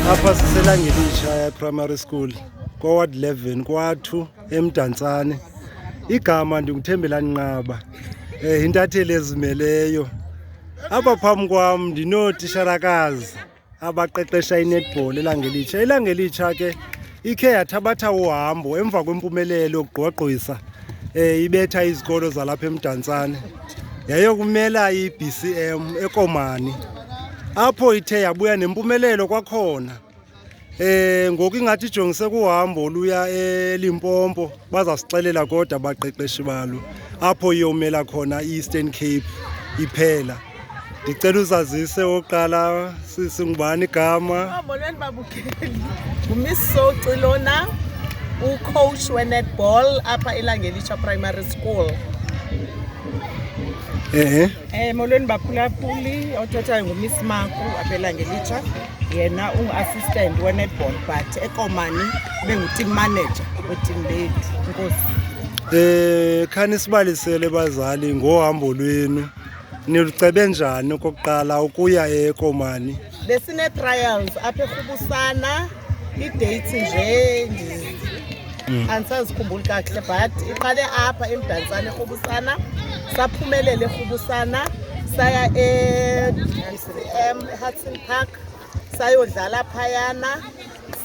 Apha siseLangelitsha primary school koward 11 kwathu eMdantsane. Igama ndinguThembelani Nqaba, intatheli ezimeleyo. Apha phambi kwam ndinootitsharakazi abaqeqesha i-netball eLangelitsha. iLangelitsha ke ikhe yathabatha uhambo emva kwempumelelo yokugqwagqwisa ibetha izikolo zalapha eMdantsane yayokumela i-BCM eKomani, apho ithe yabuya nempumelelo kwakhona. Ngoku ingathi ijongise kuhambo oluya eLimpopo, bazasixelela kodwa abaqeqeshi balo apho iyomela khona i-Eastern Cape iphela. Ndicela uzazise oqala singubani igama? Molweni babukeli, nguMiss Soci lona, ucoach we-netball apha eLangelitsha Primary School. Molweni baphulaphuli, othethayo nguMiss Maku apha eLangelitsha, yena ungu-assistant we-netball but eKomani bengu-team manager we-team lethu. Enkosi. Khani sibalisele bazali ngohambo lwenu. Nilucebe njani okokuqala ukuya eKomani? Besine-trials apha eRhubusana, i-dates nje andisazikhumbuli kakuhle but iqale apha eMdantsane eRhubusana, saphumelela eRhubusana, saya eHudson Park, sayodlala phayana,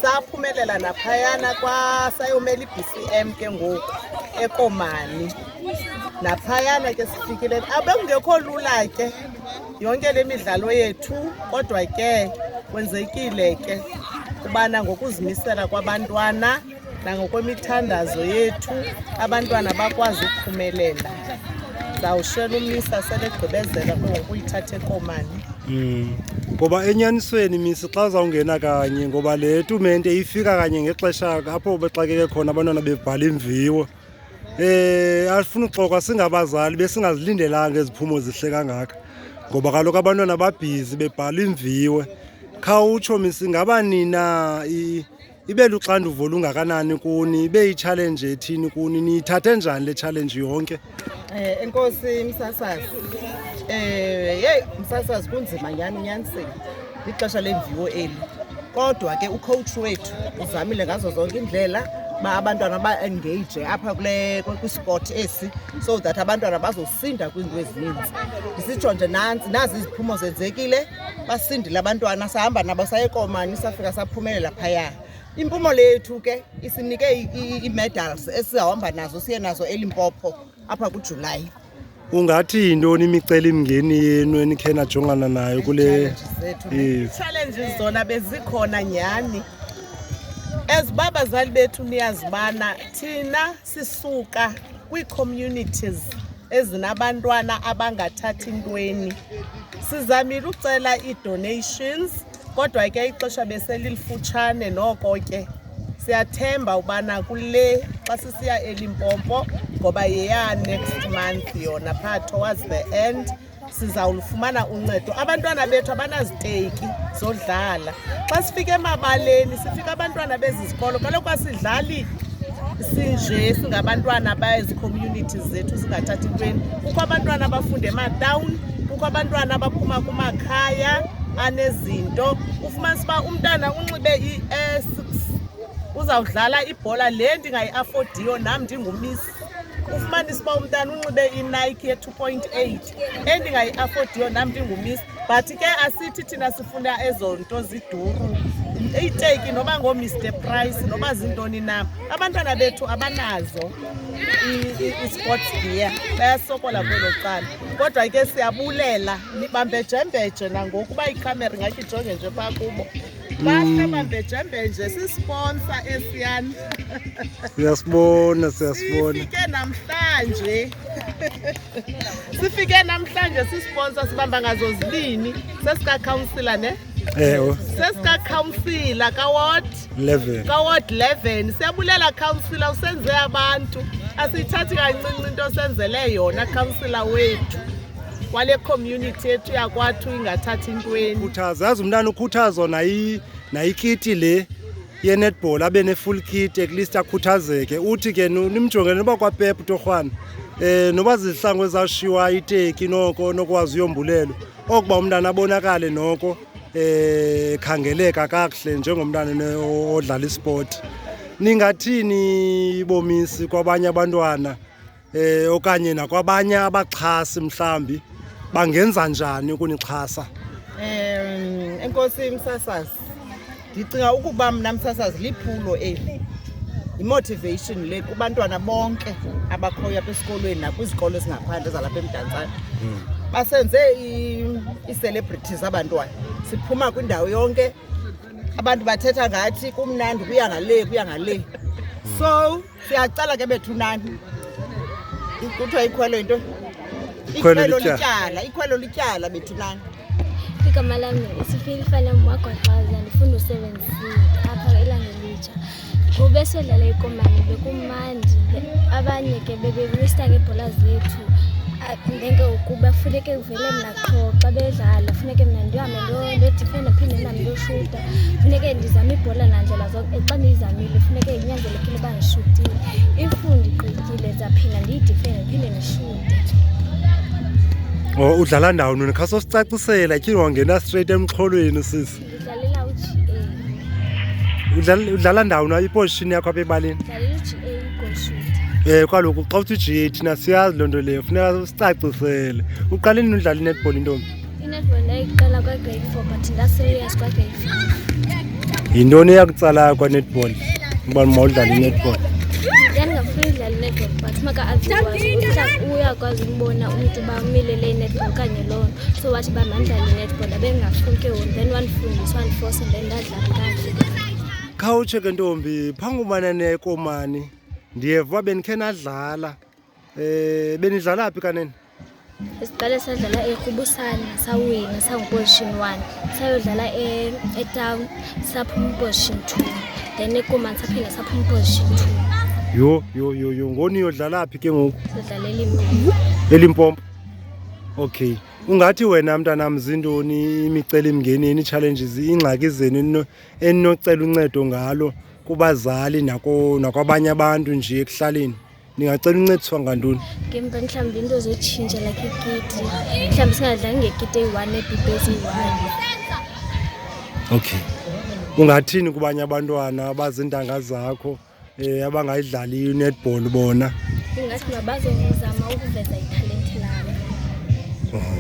saphumelela naphayana sayomela i-BCM ke ngoku eKomani. Naphayana ke sifikile, abekungekho lula ke yonke le midlalo yethu, kodwa ke kwenzekile ke ubana ngokuzimisela kwabantwana nangokwemithandazo yethu abantwana bakwazi ukuphumelela. Zawushela umisa selegqibezela ngokuyithatha eKomani. Ngoba enyanisweni misi xa uzawungena kanye, ngoba le tumente ifika kanye ngexesha apho bexakeke khona abantwana bebhala imviwo. Afuna uxoka singabazali besingazilindelanga eziphumo zihle kangaka, ngoba kaloku abantwana babhizi bebhala imviwe. Khawutsho misi, ngaba nina ibe luxanduvo lungakanani kuni, ibe yi-challenge ethini kuni, niyithathe njani le challenge yonke? Enkosi Msasazi, Msasazi kunzima nyaniseni ixesha lemviwo eli, kodwa ke ucoach wethu uzamile ngazo zonke indlela abantwana ba-engage apha kwisport esi, so that abantwana bazosinda kwizinto ezininzi. Ndisitsho nje nazi iziphumo zenzekile, basindile abantwana, sahamba nabo saya eKomani, safika saphumelela phaya. Impumo lethu ke isinike ii-medals esihamba nazo siye nazo eLimpopo apha kuJulayi. Ungathi yintoni imicelimngeni yenu enikhe najongana nayo kule challenges? Zona bezikhona nyhani. As babazali bethu niyazibana, thina sisuka kwii-communities ezinabantwana abangathathi ntweni. Sizamile ucela ii-donations, kodwa ke ixesha beselilifutshane, noko ke siyathemba ubana kule xa sisiya eLimpopo, ngoba yeya next month yona phaa towards the end, sizawulufumana uncedo. Abantwana bethu abanaziteki zodlala. Xa sifika emabaleni sifika abantwana bezi zikolo, kaloku asidlali sinje singabantwana bezi communities zethu singathathi ntweni. Kukho abantwana abafunda ematawuni, kukho abantwana abaphuma kumakhaya anezinto. Ufumanisa uba umntana unxibe i-S, uzawudlala ibhola le ndingayi-afodiyo nam ndingumisi. Ufumanisa uba umntana unxibe iNike ye-2.8 endingayi-afodiyo nam ndingumisi. But ke asithi thina sifuna ezo nto ziduru, iteki noba ngoo-Mr Price noba zintoni na. Abantwana bethu abanazo i-sports gear, bayasokola kwelo cala. Kodwa ke siyabulela, nibambejembeje nangoku uba ikhamera ngathi ijonge nje phaa kubo. Bahle bambejembeje, sisponsor esiyani. Siyasibona. Sifike namhlanje sisponsor, sibamba ngazo zibini, sesika-councillor ne? Sesika-councillor ka-Ward 11. Siyabulela councillor, usenze abantu. Asiyithathi kancinci into osenzele yona councillor wethu kwale community yethu yakwathu ingathathi ntweni. Khuthaza, yazi umntana ukhuthazwa nayikiti le ye-netball, abe ne-full kit, at least akhuthazeke. Uthi ke nimjongele noba kwaPep torhwana, noba zizihlangu ezashiywa iteki noko nokwazi uyombulelo, okuba umntana abonakale noko khangeleka kakuhle njengomntana odlala isport. Ningathini bomisi kwabanye abantwana okanye nakwabanye abaxhasi mhlambi bangenza njani ukunixhasa? Enkosi Msasazi, ndicinga ukuba mna Msasazi liphulo eli, imotivation le kubantwana bonke abakhoyo apha esikolweni nakwizikolo ezingaphandle zalapha eMdantsane. Basenze ii-celebrities abantwana, siphuma kwindawo yonke, abantu bathetha ngathi kumnandi kuya ngale. So siyacala ke bethunani, kuthiwa ikhwelo into ikhwelo lityala bethunani. Igama lami Isifilifane Mwagwaqaza, ndifunda u-7C apha eLangelitsha. Kube sodlala ikomane bekumandi, abanye ke bebewista ngeebhola zethu. Ndenke ukuba funeke uvele mna qho xa bedlala, funeke mna ndihambe ndodifenda phinde ndihambe ndiyoshuta, funeke ndizame ibhola nandlela zonke. Xa ndiyizamile funeke inyanzelekile uba ndishutile, if ndigqithile zaphinda ndiyidifende phinde ndishute. Udlala ndawoni? Khaso sicacisela tyhini wangena straight emxholweni sisi. Ndidlalela uGA. Udlala ndawoni iposition yakho apha ebaleni? Ndidlalela uGA goal shooter. Kaloku xa uthi uGA thina siyazi loo nto leyo, funeka sicacisele. Uqale nini udlala i-netball intombi? I-netball ndayiqala kwa-grade 4 but ndaserious kwa-grade 5. Yintoni eyakutsala kwa-netball uba mawudlala i-netball? Ndingafuni udlala i-netball but maka-aziwazi uyakwazi ukubona umntu uba umilele i-netball okanye loo nto, so wathi uba mandidlale i-netball abe ndingafuni ke wona, then wandifundisa wandifosa then ndadlala kakuhle. Khawutshe ke ntombi, phambi ubana nekomani ndiyeva benikhe nadlala, benidlala phi kanene? Siqale sadlala eRhubusana, sawina sangu-position 1, sayodlala eTown saphuma position 2, then ekomani saphinda saphuma position 2. Yo ngoni yodlala phi ke ngoku? Sidlala eLimpopo. eLimpopo. Okay, ungathi wena mntanam zintoni imicelimngeni ii-challenges iingxaki zenu eninocela uncedo ngalo kubazali nakwabanye abantu nje ekuhlaleni? Ningacela uncediswa ngantoni? Ngemva mhlawumbi into zotshintsha like ikiti, mhlawumbi singadlali ngekiti eyi-1 neebhibhezi eyi-1. Okay, ungathini kubanye abantwana abazintanga zakho abangayidlali i-netball bona? Ingathi mabazozama ukuveza italente labo.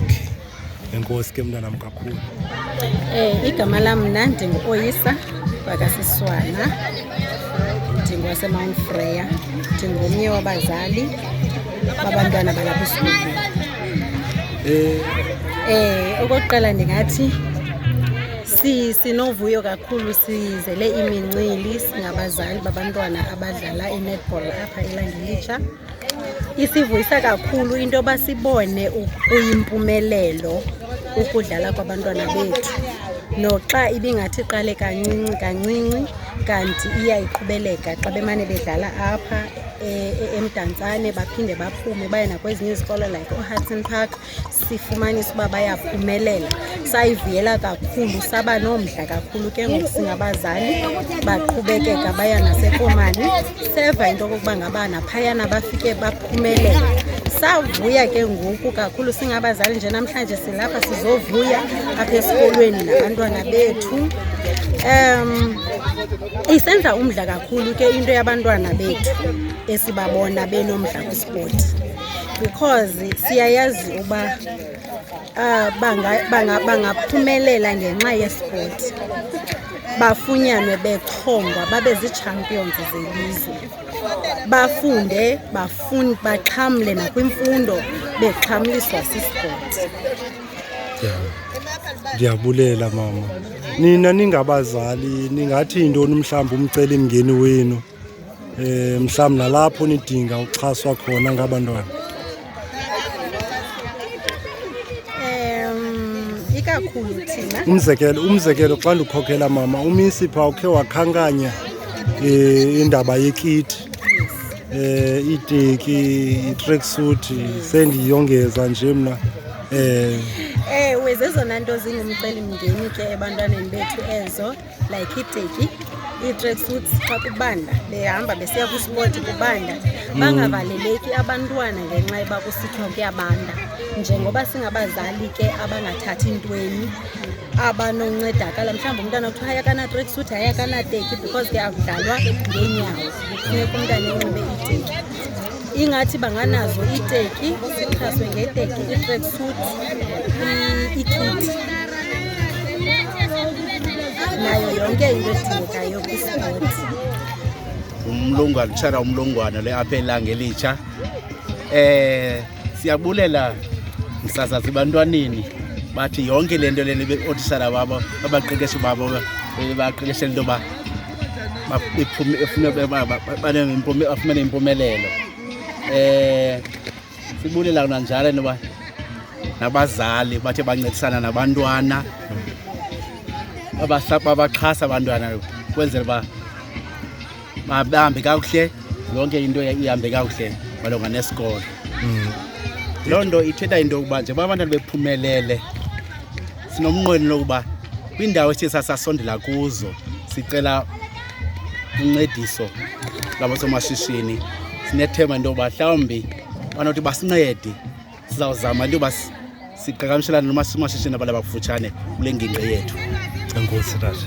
Okay, enkosi ke mntanam kakhulu. Igama lam mna ndingu-Oyisa wakwaSiswana, ndingowaseMount Freya, ndingomnye wabazali babantwana balapha esikolweni. Okokuqala ndingathi sinovuyo kakhulu, sizele imincili singabazali babantwana abadlala i-netball apha eLangelitsha. Isivuyisa kakhulu into yoba sibone kuyimpumelelo ukudlala kwabantwana bethu, noxa ibingathi iqale kancinci kanti iyayiqhubeleka xa bemane bedlala apha eMdantsane baphinde baphume baye nakwezinye izikolo like uHudson Park, sifumanisa uba bayaphumelela. Sayivuyela kakhulu, saba nomdla kakhulu ke ngoku singabazali, baqhubekeka baya nasekomani, seva into okokuba ngaba naphayana bafike baphumelela. Savuya ke ngoku kakhulu singabazali, nje namhlanje silapha sizovuya apha esikolweni nabantwana bethu. Isenza umdla kakhulu ke into yabantwana bethu esibabona benomdla kwisport, because siyayazi uba bangaphumelela ngenxa yesport, bafunyanwe bechongwa babe zii-champions zelizwe, bafunde baxhamle nakwimfundo bexhamliswa sisport. Ndiyabulela mama. Nina ningabazali ningathi yintoni mhlawumbi umcelimngeni wenu mhlawumbi nalapho nidinga uxhaswa khona ngabantwana? Ikakhulu thina umzekelo xa ndikhokhela mama, umisi phaa ukhe wakhankanya indaba yekiti, iiteki, i-tracksuit, sendiyongeza nje mna. Ewe, zezona nto zingumcelimngeni ke ebantwaneni bethu ezo, like iiteki, ii-tracksuits xa kubanda behamba besiya kwispoti kubanda, bangavaleleki abantwana ngenxa yoba kusithiwa kuyabanda. njengoba singabazali ke abangathathi ntweni abanoncedakala mhlawumbi umntana kuthiwa hayakana tracksuit hayakana teki because ke akudlalwa ngeenyawo kufuneka umntana enxibe iteki. Ingathi banganazo iteki, sixhaswe ngeteki, i-tracksuit, ikiti nayo yonke into edingekayo kwisport. Utshara umlungwana le apha eLanga Elitsha. Siyabulela msasazi bantwaneni bathi yonke le nto lena ootishara babo abaqeqeshi babo baqeqeshela into yoba bafumene impumelelo. Sibulela nanjalo noba nabazali bathe bancedisana nabantwana babaxhasa abantwana kwenzela uba bahambe kakuhle, yonke into ihambe kakuhle malunga nesikolo. Loo nto ithetha into yokuba njengoba abantwana bephumelele sinomnqweno lokuba kwiindawo esithi sasondela kuzo sicela uncediso lwabosomashishini. Sinethemba into yokuba mhlawumbi banothi basincede, sizawuzama into yoba siqhagamshelane noosomashishini abantu abakufutshane kule ngingqi yethu. Enkosi tata.